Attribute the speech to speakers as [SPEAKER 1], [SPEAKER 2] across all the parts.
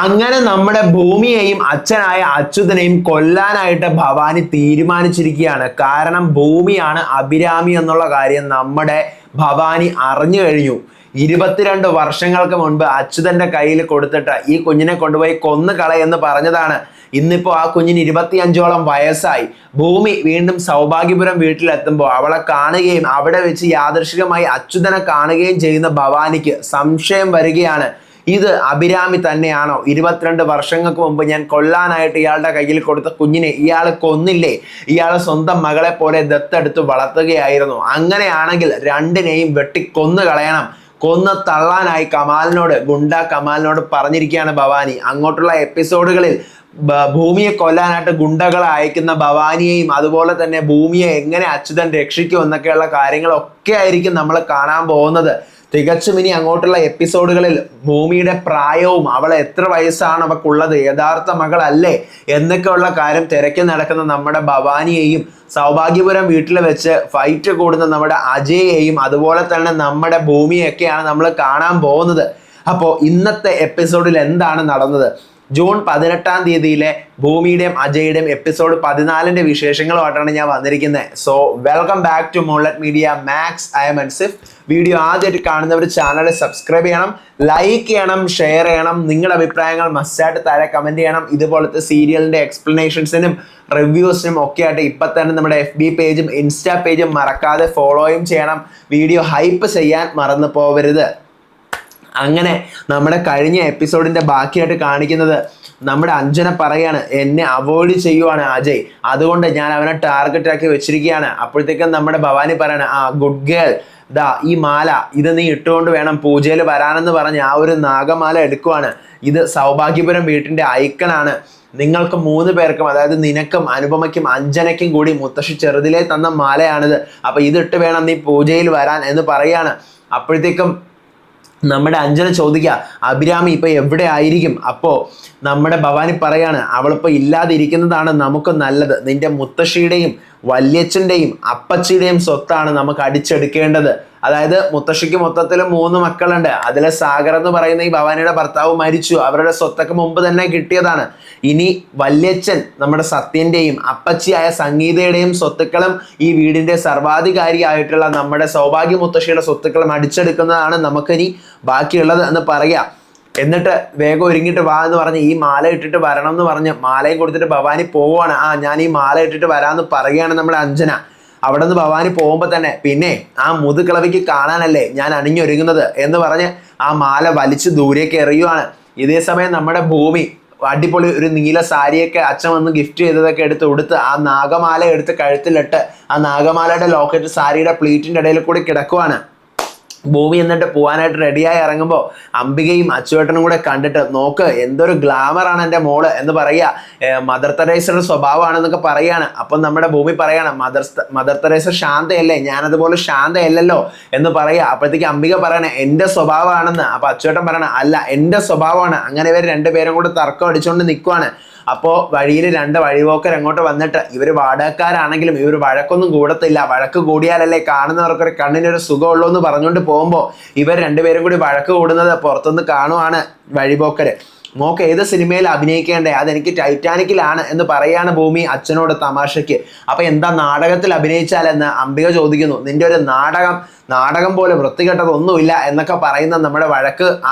[SPEAKER 1] അങ്ങനെ നമ്മുടെ ഭൂമിയെയും അച്ഛനായ അച്യുതനെയും കൊല്ലാനായിട്ട് ഭവാനി തീരുമാനിച്ചിരിക്കുകയാണ്. കാരണം ഭൂമിയാണ് അഭിരാമി എന്നുള്ള കാര്യം നമ്മുടെ ഭവാനി അറിഞ്ഞു കഴിഞ്ഞു. 22 വർഷങ്ങൾക്ക് മുൻപ് അച്യുതന്റെ കയ്യിൽ കൊടുത്തിട്ട് ഈ കുഞ്ഞിനെ കൊണ്ടുപോയി കൊന്നു കളയെന്ന് പറഞ്ഞതാണ്. ഇന്നിപ്പോ ആ കുഞ്ഞിന് 25ഓളം വയസ്സായി. ഭൂമി വീണ്ടും സൗഭാഗ്യപുരം വീട്ടിലെത്തുമ്പോൾ അവളെ കാണുകയും അവിടെ വെച്ച് യാദൃശികമായി അച്യുതനെ കാണുകയും ചെയ്യുന്ന ഭവാനിക്ക് സംശയം വരികയാണ്. ഇത് അഭിരാമി തന്നെയാണോ? 22 വർഷങ്ങൾക്ക് മുമ്പ് ഞാൻ കൊല്ലാനായിട്ട് ഇയാളുടെ കയ്യിൽ കൊടുത്ത കുഞ്ഞിനെ ഇയാൾ കൊന്നില്ലേ? ഇയാൾ സ്വന്തം മകളെ പോലെ ദത്തെടുത്ത് വളർത്തുകയായിരുന്നു. അങ്ങനെയാണെങ്കിൽ രണ്ടിനെയും വെട്ടിക്കൊന്നു കളയണം. കൊന്ന് തള്ളാനായി ഗുണ്ട കമാലിനോട് പറഞ്ഞിരിക്കുകയാണ് ഭവാനി. അങ്ങോട്ടുള്ള എപ്പിസോഡുകളിൽ ഭൂമിയെ കൊല്ലാനായിട്ട് ഗുണ്ടകളെ അയക്കുന്ന ഭവാനിയെയും അതുപോലെ തന്നെ ഭൂമിയെ എങ്ങനെ അച്യുതൻ രക്ഷിക്കും എന്നൊക്കെയുള്ള കാര്യങ്ങളൊക്കെ ആയിരിക്കും നമ്മൾ കാണാൻ പോകുന്നത്. തികച്ചും ഇനി അങ്ങോട്ടുള്ള എപ്പിസോഡുകളിൽ ഭൂമിയുടെ പ്രായവും അവൾ എത്ര വയസ്സാണ് അവൾക്കുള്ളത്, യഥാർത്ഥ മകളല്ലേ എന്നൊക്കെയുള്ള കാര്യം തിരക്കി നടക്കുന്ന നമ്മുടെ ഭവാനിയെയും സൗഭാഗ്യപുരം വീട്ടിൽ വെച്ച് ഫൈറ്റ് കൂടുന്ന നമ്മുടെ അജയെയും അതുപോലെ തന്നെ നമ്മുടെ ഭൂമിയൊക്കെയാണ് നമ്മൾ കാണാൻ പോകുന്നത്. അപ്പോൾ ഇന്നത്തെ എപ്പിസോഡിൽ എന്താണ് നടന്നത്? ജൂൺ 18-ാം തീയതിയിലെ ഭൂമിയുടെയും അജയുടെയും എപ്പിസോഡ് 14-ന്റെ വിശേഷങ്ങളുമായിട്ടാണ് ഞാൻ വന്നിരിക്കുന്നത്. So welcome back to Monlet media max. I'm Ansif. Video ആദ്യമായിട്ട് കാണുന്നവർ ചാനൽ സബ്സ്ക്രൈബ് ചെയ്യണം, ലൈക്ക് ചെയ്യണം, ഷെയർ ചെയ്യണം. നിങ്ങളുടെ അഭിപ്രായങ്ങൾ മസ്റ്റായിട്ട് താഴെ കമന്റ് ചെയ്യണം. ഇതുപോലത്തെ സീരിയലിന്റെ എക്സ്പ്ലനേഷൻസിനും റിവ്യൂസിനും ഒക്കെ ആയിട്ട് ഇപ്പം തന്നെ നമ്മുടെ FB പേജും ഇൻസ്റ്റാ പേജും മറക്കാതെ ഫോളോയും ചെയ്യണം. വീഡിയോ ഹൈപ്പ് ചെയ്യാൻ മറന്നു പോകരുത്. അങ്ങനെ നമ്മുടെ കഴിഞ്ഞ എപ്പിസോഡിന്റെ ബാക്കിയായിട്ട് കാണിക്കുന്നത് നമ്മുടെ അഞ്ജന പറയാണ്, എന്നെ അവോയ്ഡ് ചെയ്യുവാണ് അജയ്, അതുകൊണ്ട് ഞാൻ അവനെ ടാർഗറ്റ് ആക്കി വെച്ചിരിക്കുകയാണ്. അപ്പോഴത്തേക്കും നമ്മുടെ ഭവാനി പറയാണ്, ഗുഡ് ഗേൾ, ദാ ഈ മാല ഇത് നീ ഇട്ടുകൊണ്ട് വേണം പൂജയിൽ വരാനെന്ന് പറഞ്ഞ് ആ ഒരു നാഗമാല എടുക്കുവാണ്. ഇത് സൗഭാഗ്യപുരം വീട്ടിന്റെ ഐക്കണാണ്. നിങ്ങൾക്ക് 3 പേർക്കും, അതായത് നിനക്കും അനുപമയ്ക്കും അഞ്ജനയ്ക്കും കൂടി മുത്തശ്ശി ചെറുതിലേ തന്ന മാലയാണിത്. അപ്പൊ ഇതിട്ട് വേണം നീ പൂജയിൽ വരാൻ എന്ന് പറയാണ്. അപ്പോഴത്തേക്കും നമ്മുടെ അഞ്ജന ചോദിക്കുക, അഭിരാമി ഇപ്പൊ എവിടെ ആയിരിക്കും? അപ്പോ നമ്മുടെ ഭവാനി പറയാണ്, അവളിപ്പോ ഇല്ലാതിരിക്കുന്നതാണ് നമുക്ക് നല്ലത്. നിന്റെ മുത്തശ്ശിയുടെയും വല്യച്ഛൻ്റെയും അപ്പച്ചിയുടെയും സ്വത്താണ് നമുക്ക് അടിച്ചെടുക്കേണ്ടത്. അതായത് മുത്തശ്ശിക്ക് മൊത്തത്തിൽ 3 മക്കളുണ്ട്. അതിലെ സാഗർ എന്ന് പറയുന്ന ഈ ഭവാനിയുടെ ഭർത്താവ് മരിച്ചു. അവരുടെ സ്വത്തൊക്കെ മുമ്പ് തന്നെ കിട്ടിയതാണ്. ഇനി വല്യച്ഛൻ നമ്മുടെ സത്യന്റെയും അപ്പച്ചിയായ സംഗീതയുടെയും സ്വത്തുക്കളും ഈ വീടിന്റെ സർവാധികാരിയായിട്ടുള്ള നമ്മുടെ സൗഭാഗ്യ മുത്തശ്ശിയുടെ സ്വത്തുക്കളും അടിച്ചെടുക്കുന്നതാണ് നമുക്കിനി ബാക്കിയുള്ളത് എന്ന് പറയാം. എന്നിട്ട് വേഗം ഒരുങ്ങിയിട്ട് വാ എന്ന് പറഞ്ഞ് ഈ മാല ഇട്ടിട്ട് വരണം എന്ന് പറഞ്ഞ് മാലയും കൊടുത്തിട്ട് ഭവാനി പോവുകയാണ്. ഞാൻ ഈ മാല ഇട്ടിട്ട് വരാമെന്ന് പറയുകയാണ് നമ്മുടെ അഞ്ജന. അവിടെ നിന്ന് ഭവാനി പോകുമ്പോൾ തന്നെ, പിന്നെ ആ മുതുകിളവിക്ക് കാണാനല്ലേ ഞാൻ അണിഞ്ഞൊരുങ്ങുന്നത് എന്ന് പറഞ്ഞ് ആ മാല വലിച്ച് ദൂരേക്ക് എറിയുവാണ്. ഇതേ സമയം നമ്മുടെ ഭൂമി അടിപൊളി ഒരു നീല സാരിയൊക്കെ അച്ഛൻ വന്ന് ഗിഫ്റ്റ് ചെയ്തതൊക്കെ എടുത്ത് ഉടുത്ത് ആ നാഗമാല എടുത്ത് കഴുത്തിലിട്ട് ആ നാഗമാലയുടെ ലോക്കറ്റ് സാരിയുടെ പ്ലീറ്റിന്റെ ഇടയിൽ കൂടി കിടക്കുവാണ്. ഭൂമി എന്നിട്ട് പോകാനായിട്ട് റെഡിയായി ഇറങ്ങുമ്പോൾ അംബികയും അച്ചുവേട്ടനും കൂടെ കണ്ടിട്ട്, നോക്ക് എന്തൊരു ഗ്ലാമറാണ് എൻ്റെ മോള് എന്ന് പറയുക, മദർ തെരേസയുടെ സ്വഭാവമാണെന്നൊക്കെ പറയാണ്. അപ്പം നമ്മുടെ ഭൂമി പറയാണ്, മദർ തെരേസ ശാന്തയല്ലേ, ഞാനതുപോലെ ശാന്തയല്ലല്ലോ എന്ന് പറയുക. അപ്പോഴത്തേക്ക് അംബിക പറയണേ എൻ്റെ സ്വഭാവമാണെന്ന്. അപ്പൊ അച്ചുവേട്ടൻ പറയണ, അല്ല എൻ്റെ സ്വഭാവമാണ്. അങ്ങനെ ഇവർ രണ്ടുപേരും കൂടെ തർക്കം അടിച്ചുകൊണ്ട് നിൽക്കുവാണ്. അപ്പോൾ വഴിയിൽ 2 വഴിപോക്കർ അങ്ങോട്ട് വന്നിട്ട്, ഇവർ വാടകക്കാരാണെങ്കിലും ഇവർ വഴക്കൊന്നും കൂടത്തില്ല, വഴക്ക് കൂടിയാലല്ലേ കാണുന്നവർക്കൊരു കണ്ണിനൊരു സുഖമുള്ളൂ എന്ന് പറഞ്ഞുകൊണ്ട് പോകുമ്പോൾ ഇവർ രണ്ടുപേരും കൂടി വഴക്ക് കൂടുന്നത് പുറത്തുനിന്ന് കാണുവാണ് വഴിപോക്കര്. മോക്ക് ഏത് സിനിമയിൽ അഭിനയിക്കേണ്ടേ? അതെനിക്ക് ടൈറ്റാനിക്കിലാണ് എന്ന് പറയാണ് ഭൂമി അച്ഛനോട് തമാശയ്ക്ക്. അപ്പൊ എന്താ നാടകത്തിൽ അഭിനയിച്ചാലെന്ന് അംബിക ചോദിക്കുന്നു. നിന്റെ ഒരു നാടകം പോലെ വൃത്തികെട്ടതൊന്നുമില്ല എന്നൊക്കെ പറയുന്ന നമ്മുടെ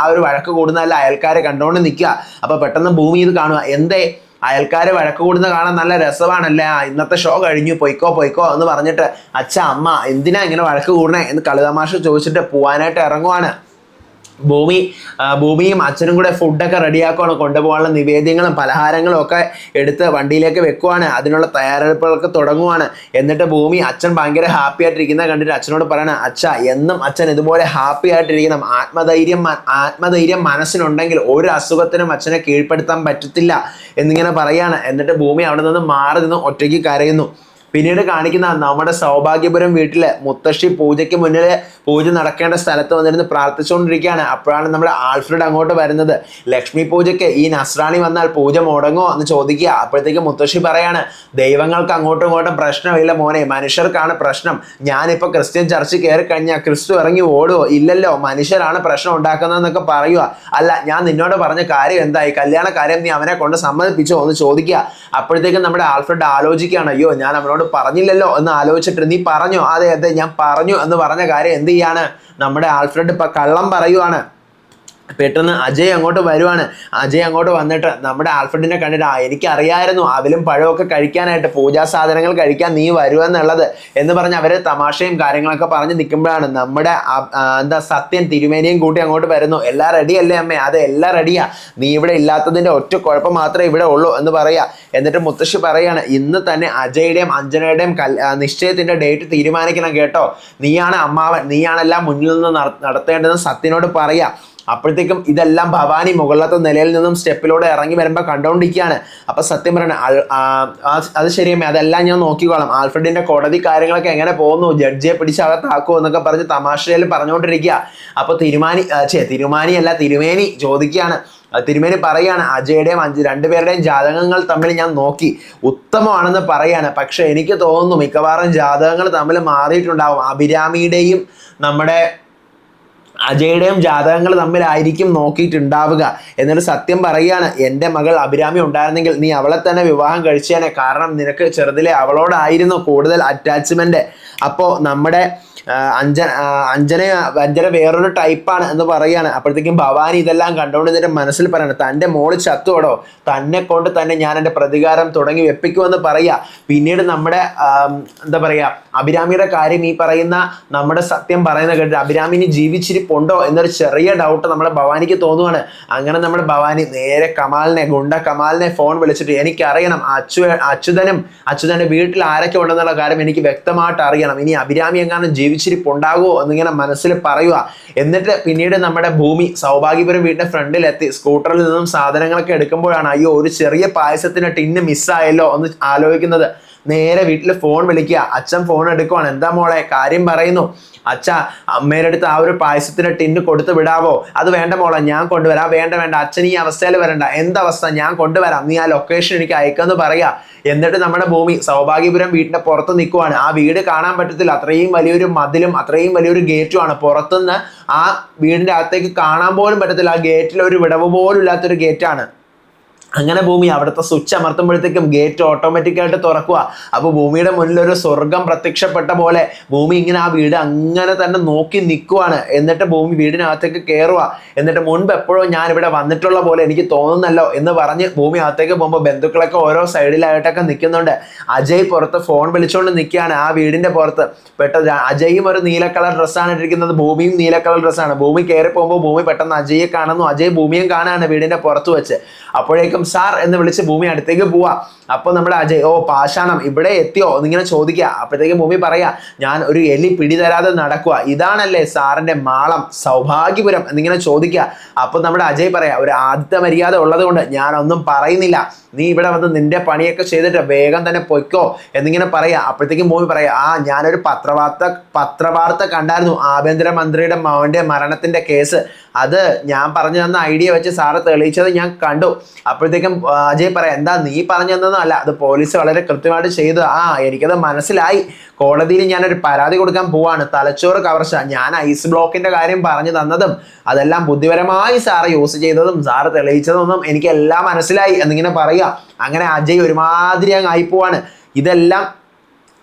[SPEAKER 1] ആ ഒരു വഴക്ക് കൂടുന്നതല്ല അയൽക്കാരെ കണ്ടുകൊണ്ട് നിൽക്കുക. അപ്പൊ പെട്ടെന്ന് ഭൂമി ഇത് കാണുക, എന്തേ അയൽക്കാര് വഴക്ക് കൂടുന്ന കാണാൻ നല്ല രസമാണല്ലേ, ഇന്നത്തെ ഷോ കഴിഞ്ഞു, പൊയ്ക്കോ എന്ന് പറഞ്ഞിട്ട് അമ്മ എന്തിനാ ഇങ്ങനെ വഴക്ക് കൂടണേ എന്ന് കളിതമാശ ചോദിച്ചിട്ട് പോവാനായിട്ട് ഇറങ്ങുവാണ്. ഭൂമിയും അച്ഛനും കൂടെ ഫുഡൊക്കെ റെഡിയാക്കുവാണ്. കൊണ്ടുപോകാനുള്ള നിവേദ്യങ്ങളും പലഹാരങ്ങളും ഒക്കെ എടുത്ത് വണ്ടിയിലേക്ക് വെക്കുവാണ്. അതിനുള്ള തയ്യാറെടുപ്പുകളൊക്കെ തുടങ്ങുവാണ്. എന്നിട്ട് ഭൂമി അച്ഛൻ ഭയങ്കര ഹാപ്പി ആയിട്ടിരിക്കുന്ന കണ്ടിട്ട് അച്ഛനോട് പറയണം, എന്നും അച്ഛൻ ഇതുപോലെ ഹാപ്പി ആയിട്ടിരിക്കണം, ആത്മധൈര്യം മനസ്സിനുണ്ടെങ്കിൽ ഒരു അസുഖത്തിനും അച്ഛനെ കീഴ്പ്പെടുത്താൻ പറ്റത്തില്ല എന്നിങ്ങനെ പറയാണ്. എന്നിട്ട് ഭൂമി അവിടെ നിന്ന് മാറി നിന്ന് ഒറ്റയ്ക്ക് കരയുന്നു. പിന്നീട് കാണിക്കുന്ന നമ്മുടെ സൗഭാഗ്യപുരം വീട്ടില് മുത്തശ്ശി പൂജയ്ക്ക് മുന്നിൽ പൂജ നടക്കേണ്ട സ്ഥലത്ത് വന്നിരുന്ന് പ്രാർത്ഥിച്ചുകൊണ്ടിരിക്കുകയാണ്. അപ്പോഴാണ് നമ്മുടെ ആൽഫ്രഡ് അങ്ങോട്ട് വരുന്നത്. ലക്ഷ്മി പൂജയ്ക്ക് ഈ നസ്രാണി വന്നാൽ പൂജ മുടങ്ങോ എന്ന് ചോദിക്കുക. അപ്പോഴത്തേക്ക് മുത്തശ്ശി പറയാണ്, ദൈവങ്ങൾക്ക് അങ്ങോട്ടും ഇങ്ങോട്ടും പ്രശ്നമില്ല മോനെ, മനുഷ്യർക്കാണ് പ്രശ്നം. ഞാനിപ്പോൾ ക്രിസ്ത്യൻ ചർച്ചിൽ കയറി കഴിഞ്ഞാൽ ക്രിസ്തു ഇറങ്ങി ഓടുവോ? ഇല്ലല്ലോ, മനുഷ്യരാണ് പ്രശ്നം ഉണ്ടാക്കുന്നതെന്നൊക്കെ പറയുക. അല്ല, ഞാൻ നിന്നോട് പറഞ്ഞ കാര്യം എന്തായി? കല്യാണ കാര്യം നീ അവനെ കൊണ്ട് സമ്മതിപ്പിച്ചോ എന്ന് ചോദിക്കുക. അപ്പോഴത്തേക്കും നമ്മുടെ ആൽഫ്രഡ് ആലോചിക്കുകയാണ്, അയ്യോ ഞാൻ അവനോട് പറഞ്ഞില്ലല്ലോ എന്ന് ആലോചിച്ചിട്ട്, നീ പറഞ്ഞോ? അതെ അതെ ഞാൻ പറഞ്ഞു എന്ന് പറഞ്ഞ കാര്യം എന്ത് ചെയ്യാണ്? നമ്മുടെ ആൽഫ്രഡ് ഇപ്പൊ കള്ളം പറയുവാണ്. പെട്ടെന്ന് അജയ് അങ്ങോട്ട് വരുവാണ്. അജയ് അങ്ങോട്ട് വന്നിട്ട് നമ്മുടെ ആൽഫ്രഡിനെ കണ്ടിട്ട്, എനിക്കറിയായിരുന്നു അവലും പഴമൊക്കെ കഴിക്കാനായിട്ട്, പൂജാ സാധനങ്ങൾ കഴിക്കാൻ നീ വരുമെന്നുള്ളത് എന്ന് പറഞ്ഞ് അവര് തമാശയും കാര്യങ്ങളൊക്കെ പറഞ്ഞ് നിൽക്കുമ്പോഴാണ് നമ്മുടെ സത്യൻ തിരുമേനിയും കൂട്ടി അങ്ങോട്ട് വരുന്നു. എല്ലാം റെഡി അല്ലേ അമ്മേ? അതെ എല്ലാം റെഡിയാ, നീ ഇവിടെ ഇല്ലാത്തതിന്റെ ഒറ്റ കുഴപ്പം മാത്രമേ ഇവിടെ ഉള്ളൂ എന്ന് പറയാ. എന്നിട്ട് മുത്തശ്ശി പറയാണ്, ഇന്ന് തന്നെ അജയുടെയും അഞ്ജനയുടെയും നിശ്ചയത്തിന്റെ ഡേറ്റ് തീരുമാനിക്കണം കേട്ടോ. നീയാണ് അമ്മാവൻ, നീയാണെല്ലാം മുന്നിൽ നിന്ന് നടത്തേണ്ടതെന്ന് സത്യനോട് പറയാ. അപ്പോഴത്തേക്കും ഇതെല്ലാം ഭവാനി മുകളിലത്തെ നിലയിൽ നിന്നും സ്റ്റെപ്പിലൂടെ ഇറങ്ങി വരുമ്പോൾ കണ്ടുകൊണ്ടിരിക്കുകയാണ്. അപ്പൊ സത്യം പറയണ, അത് ശരിയമ്മേ, അതെല്ലാം ഞാൻ നോക്കിക്കോളാം. ആൽഫ്രഡിന്റെ കോടതി കാര്യങ്ങളൊക്കെ എങ്ങനെ പോകുന്നു, ജഡ്ജിയെ പിടിച്ച് അകത്താക്കുമോ എന്നൊക്കെ പറഞ്ഞ് തമാശയിൽ പറഞ്ഞുകൊണ്ടിരിക്കുക. അപ്പൊ തിരുമേനി ചോദിക്കുകയാണ്. തിരുമേനി പറയാണ്, അജയുടെയും രണ്ടുപേരുടെയും ജാതകങ്ങൾ തമ്മിൽ ഞാൻ നോക്കി, ഉത്തമമാണെന്ന് പറയാണ്. പക്ഷെ എനിക്ക് തോന്നുന്നു മിക്കവാറും ജാതകങ്ങൾ തമ്മിൽ മാറിയിട്ടുണ്ടാവും. അഭിരാമിയുടെയും നമ്മുടെ അജയുടെയും ജാതകങ്ങൾ തമ്മിലായിരിക്കും നോക്കിയിട്ടുണ്ടാവുക. എന്നിട്ട് സത്യം പറയാണ്, എൻ്റെ മകൾ അഭിരാമി ഉണ്ടായിരുന്നെങ്കിൽ നീ അവളെ തന്നെ വിവാഹം കഴിച്ചേനെ. കാരണം നിനക്ക് ചെറുതിലെ അവളോടായിരുന്നു കൂടുതൽ അറ്റാച്ച്മെന്റ്. അപ്പോൾ നമ്മുടെ അഞ്ജന വേറൊരു ടൈപ്പാണ് എന്ന് പറയാണ്. അപ്പോഴത്തേക്കും ഭവാനി ഇതെല്ലാം കണ്ടുകൊണ്ട് ഇതിന്റെ മനസ്സിൽ പറയണം, തൻ്റെ മോള് ചത്തുവടോ, തന്നെ കൊണ്ട് തന്നെ ഞാൻ എൻ്റെ പ്രതികാരം തുടങ്ങി വെപ്പിക്കുമെന്ന് പറയുക. പിന്നീട് നമ്മുടെ എന്താ പറയാ, അഭിരാമിയുടെ കാര്യം ഈ പറയുന്ന നമ്മുടെ സത്യം പറയുന്ന കേട്ടിട്ട് അഭിരാമിനി ജീവിച്ചിരിപ്പുണ്ടോ എന്നൊരു ചെറിയ ഡൗട്ട് നമ്മുടെ ഭവാനിക്ക് തോന്നുവാണ്. അങ്ങനെ നമ്മുടെ ഭവാനി നേരെ ഗുണ്ട കമാലിനെ ഫോൺ വിളിച്ചിട്ട്, എനിക്കറിയണം അച്യുതന്റെ വീട്ടിൽ ആരൊക്കെ ഉണ്ടെന്നുള്ള കാര്യം എനിക്ക് വ്യക്തമായിട്ട് അറിയണം. ഇനി അഭിരാമി എങ്ങാനും ജീവിച്ചിരിപ്പുണ്ടാകുമോ എന്നിങ്ങനെ മനസ്സിൽ പറയുക. എന്നിട്ട് പിന്നീട് നമ്മുടെ ഭൂമി സൗഭാഗ്യപുരം വീടിന്റെ ഫ്രണ്ടിലെത്തി സ്കൂട്ടറിൽ നിന്നും സാധനങ്ങളൊക്കെ എടുക്കുമ്പോഴാണ്, അയ്യോ ഒരു ചെറിയ പായസത്തിന്റെ ടിന്ന് മിസ്സായല്ലോ എന്ന് ആലോചിക്കുന്നത്. നേരെ വീട്ടിൽ ഫോൺ വിളിക്കുക. അച്ഛൻ ഫോൺ എടുക്കുവാണ്. എന്താ മോളെ, കാര്യം പറയുന്നു. അച്ഛ, അമ്മയുടെ അടുത്ത് ആ ഒരു പായസത്തിന്റെ ടിന്ന് കൊടുത്ത് വിടാവോ? അത് വേണ്ട മോളെ, ഞാൻ കൊണ്ടുവരാം. വേണ്ട അച്ഛൻ ഈ അവസ്ഥയിൽ വരണ്ട. എന്തവസ്ഥ? ഞാൻ കൊണ്ടുവരാം, നീ ആ ലൊക്കേഷൻ എനിക്ക് അയക്കാന്ന് പറയാ. എന്നിട്ട് നമ്മുടെ ഭൂമി സൗഭാഗ്യപുരം വീടിന്റെ പുറത്ത് നിൽക്കുവാണ്. ആ വീട് കാണാൻ പറ്റത്തില്ല, അത്രയും വലിയൊരു മതിലും അത്രയും വലിയൊരു ഗേറ്റുമാണ്. പുറത്തുനിന്ന് ആ വീടിന്റെ അകത്തേക്ക് കാണാൻ പോലും പറ്റത്തില്ല. ആ ഗേറ്റിൽ ഒരു വിടവ് പോലും ഇല്ലാത്തൊരു ഗേറ്റാണ്. അങ്ങനെ ഭൂമി അവിടുത്തെ സ്വിച്ച് അമർത്തുമ്പോഴത്തേക്കും ഗേറ്റ് ഓട്ടോമാറ്റിക്കായിട്ട് തുറക്കുക. അപ്പോൾ ഭൂമിയുടെ മുന്നിൽ ഒരു സ്വർഗം പ്രത്യക്ഷപ്പെട്ട പോലെ ഭൂമി ഇങ്ങനെ ആ വീട് അങ്ങനെ തന്നെ നോക്കി നിൽക്കുവാണ്. എന്നിട്ട് ഭൂമി വീടിനകത്തേക്ക് കയറുക. എന്നിട്ട് മുൻപ് എപ്പോഴും ഞാൻ ഇവിടെ വന്നിട്ടുള്ള പോലെ എനിക്ക് തോന്നുന്നല്ലോ എന്ന് പറഞ്ഞ് ഭൂമി അകത്തേക്ക് പോകുമ്പോൾ ബന്ധുക്കളൊക്കെ ഓരോ സൈഡിലായിട്ടൊക്കെ നിൽക്കുന്നുണ്ട്. അജയ് പുറത്ത് ഫോൺ വിളിച്ചുകൊണ്ട് നിൽക്കുകയാണ് ആ വീടിന്റെ പുറത്ത്. പെട്ടെന്ന് അജയും ഒരു നീല കളർ ഡ്രസ്സാണ് ഇട്ടിരിക്കുന്നത്, ഭൂമിയും നീല കളർ ഡ്രസ്സാണ്. ഭൂമി കയറി പോകുമ്പോൾ ഭൂമി പെട്ടെന്ന് അജയെ കാണുന്നു. അജയ് ഭൂമിയും കാണാണ് വീടിന്റെ പുറത്ത് വെച്ച്. അപ്പോഴേക്കും സാർ എന്ന് വിളിച്ച് ഭൂമി അടുത്തേക്ക് പോവാ. അപ്പൊ നമ്മുടെ അജയ്, ഓ പാഷാണം ഇവിടെ എത്തിയോ എന്നിങ്ങനെ ചോദിക്കുക. അപ്പോഴത്തേക്കും ഭൂമി പറയാ, ഞാൻ ഒരു എലി പിടിതരാതെ നടക്കുക, ഇതാണല്ലേ സാറിന്റെ മാളം സൗഭാഗ്യപുരം എന്നിങ്ങനെ ചോദിക്കുക. അപ്പൊ നമ്മുടെ അജയ് പറയാ, ഒരു ആദ്യ മര്യാദ ഉള്ളത് കൊണ്ട് ഞാനൊന്നും പറയുന്നില്ല, നീ ഇവിടെ വന്ന് നിന്റെ പണിയൊക്കെ ചെയ്തിട്ട് വേഗം തന്നെ പൊയ്ക്കോ എന്നിങ്ങനെ പറയാ. അപ്പോഴത്തേക്കും ഭൂമി പറയാ, ഞാനൊരു പത്രവാർത്ത കണ്ടായിരുന്നു, ആഭ്യന്തരമന്ത്രിയുടെ മകന്റെ മരണത്തിന്റെ കേസ്. അത് ഞാൻ പറഞ്ഞു തന്ന ഐഡിയ വെച്ച് സാറ് തെളിയിച്ചത് ഞാൻ കണ്ടു. അപ്പോഴത്തേക്കും അജയ് പറയാം, എന്താ നീ പറഞ്ഞു തന്നൊന്നും അല്ല, അത് പോലീസ് വളരെ കൃത്യമായിട്ട് ചെയ്തു. എനിക്കത് മനസ്സിലായി. കോടതിയിൽ ഞാനൊരു പരാതി കൊടുക്കാൻ പോവാണ്, തലച്ചോറ് കവർച്ച. ഞാൻ ഐസ് ബ്ലോക്കിന്റെ കാര്യം പറഞ്ഞു തന്നതും അതെല്ലാം ബുദ്ധിപരമായി സാറ് യൂസ് ചെയ്തതും സാറ് തെളിയിച്ചതൊന്നും എനിക്കെല്ലാം മനസ്സിലായി എന്നിങ്ങനെ പറയുക. അങ്ങനെ അജയ് ഒരുമാതിരി അങ്ങ് ആയിപ്പോവാണ്. ഇതെല്ലാം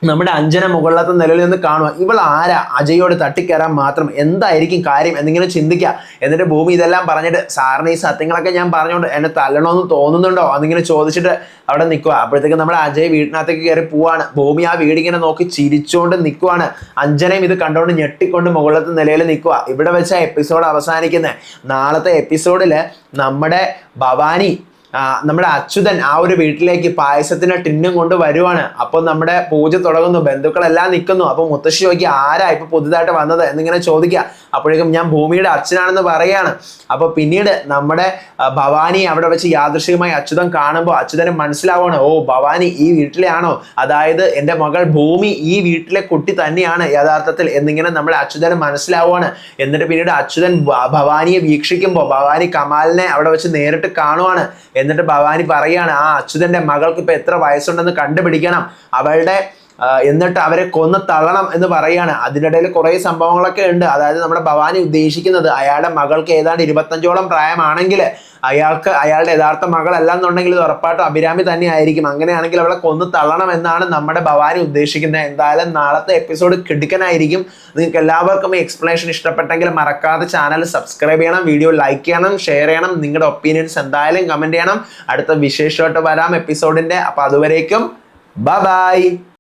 [SPEAKER 1] നമ്മുടെ അഞ്ജന മുകളിലത്തെ നിലയിൽ നിന്ന് കാണുക. ഇവൾ ആരാ അജയോട് തട്ടിക്കയറാൻ മാത്രം, എന്തായിരിക്കും കാര്യം എന്നിങ്ങനെ ചിന്തിക്കുക. എന്നിട്ട് ഭൂമി ഇതെല്ലാം പറഞ്ഞിട്ട്, സാറിന് ഈ സത്യങ്ങളൊക്കെ ഞാൻ പറഞ്ഞുകൊണ്ട് എന്നെ തല്ലണമെന്ന് തോന്നുന്നുണ്ടോ എന്നിങ്ങനെ ചോദിച്ചിട്ട് അവിടെ നിൽക്കുക. അപ്പോഴത്തേക്കും നമ്മുടെ അജയ് വീടിനകത്തേക്ക് കയറി പോവാണ്. ഭൂമി ആ വീടിങ്ങനെ നോക്കി ചിരിച്ചുകൊണ്ട് നിൽക്കുവാണ്. അഞ്ജനയും ഇത് കണ്ടുകൊണ്ട് ഞെട്ടിക്കൊണ്ട് മുകളിലത്തെ നിലയിൽ നിൽക്കുക. ഇവിടെ വെച്ച എപ്പിസോഡ് അവസാനിക്കുന്നത്. നാളത്തെ എപ്പിസോഡിൽ നമ്മുടെ ഭവാനി നമ്മുടെ അച്യുതൻ ആ ഒരു വീട്ടിലേക്ക് പായസത്തിന് ടിന്നും കൊണ്ട് വരുവാണ്. അപ്പൊ നമ്മുടെ പൂജ തുടങ്ങുന്നു, ബന്ധുക്കളെല്ലാം നിൽക്കുന്നു. അപ്പൊ മുത്തശ്ശി ചോദിക്കുക, ആരാ ഇപ്പൊ പുതുതായിട്ട് വന്നത് എന്നിങ്ങനെ ചോദിക്കുക. അപ്പോഴേക്കും ഞാൻ ഭൂമിയുടെ അച്ഛനാണെന്ന് പറയാണ്. അപ്പൊ പിന്നീട് നമ്മുടെ ഭവാനി അവിടെ വെച്ച് യാദൃശ്ചികമായി അച്യുതൻ കാണുമ്പോൾ അച്യുതന് മനസ്സിലാവാണ്, ഓ ഭവാനി ഈ വീട്ടിലെ ആണോ, അതായത് എൻ്റെ മകൾ ഭൂമി ഈ വീട്ടിലെ കുട്ടി തന്നെയാണ് യഥാർത്ഥത്തിൽ എന്നിങ്ങനെ നമ്മുടെ അച്യുതന് മനസ്സിലാവുകയാണ്. എന്നിട്ട് പിന്നീട് അച്യുതൻ ഭവാനിയെ വീക്ഷിക്കുമ്പോൾ ഭവാനി കമാലിനെ അവിടെ വെച്ച് നേരിട്ട് കാണുവാണ്. എന്നിട്ട് ഭവാനി പറയാണ്, ആ അച്യുതന്റെ മകൾക്ക് ഇപ്പൊ എത്ര വയസ്സുണ്ടെന്ന് കണ്ടുപിടിക്കണം, അവളുടെ എന്നിട്ട് അവരെ കൊന്ന് തള്ളണം എന്ന് പറയാണ്. അതിനിടയിൽ കുറെ സംഭവങ്ങളൊക്കെ ഉണ്ട്. അതായത് നമ്മുടെ ഭവാനി ഉദ്ദേശിക്കുന്നത് അയാളുടെ മകൾക്ക് ഏതാണ്ട് 25ഓളം പ്രായമാണെങ്കിൽ അയാളുടെ യഥാർത്ഥ മകളല്ല എന്നുണ്ടെങ്കിൽ ഇത് ഉറപ്പായിട്ടും അഭിരാമി തന്നെ ആയിരിക്കും. അങ്ങനെയാണെങ്കിൽ അവളെ കൊന്ന് തള്ളണം എന്നാണ് നമ്മുടെ ഭവാനി ഉദ്ദേശിക്കുന്നത്. എന്തായാലും നാളത്തെ എപ്പിസോഡ് കിടുക്കനായിരിക്കും. നിങ്ങൾക്ക് എല്ലാവർക്കും ഈ എക്സ്പ്ലനേഷൻ ഇഷ്ടപ്പെട്ടെങ്കിൽ മറക്കാതെ ചാനൽ സബ്സ്ക്രൈബ് ചെയ്യണം, വീഡിയോ ലൈക്ക് ചെയ്യണം, ഷെയർ ചെയ്യണം, നിങ്ങളുടെ ഒപ്പീനിയൻസ് എന്തായാലും കമന്റ് ചെയ്യണം. അടുത്ത വിശേഷമായിട്ട് വരാം എപ്പിസോഡിന്റെ. അപ്പൊ അതുവരേക്കും ബൈ ബൈ.